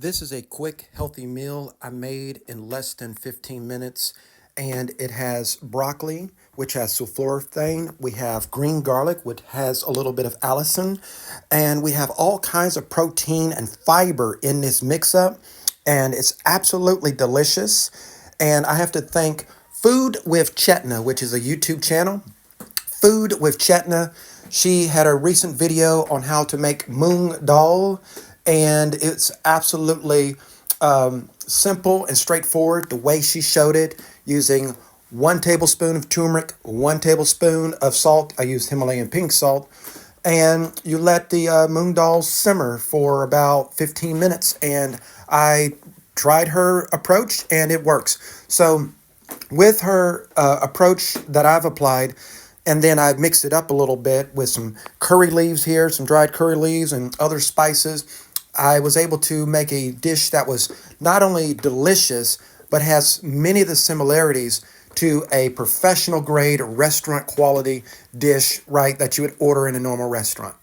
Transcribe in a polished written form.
This is a quick, healthy meal I made in less than 15 minutes, and it has broccoli, which has sulforaphane. We have green garlic, which has a little bit of allicin, and we have all kinds of protein and fiber in this mix-up, and it's absolutely delicious. And I have to thank Food with Chetna, which is a YouTube channel. Food with Chetna. She had a recent video on how to make Moong Dal, and it's absolutely simple and straightforward the way she showed it, using 1 tablespoon of turmeric, 1 tablespoon of salt. I used Himalayan pink salt. And you let the Moong Dal simmer for about 15 minutes. And I tried her approach and it works. So with her approach that I've applied, and then I've mixed it up a little bit with some curry leaves here, some dried curry leaves and other spices. I was able to make a dish that was not only delicious, but has many of the similarities to a professional grade restaurant quality dish, right, that you would order in a normal restaurant.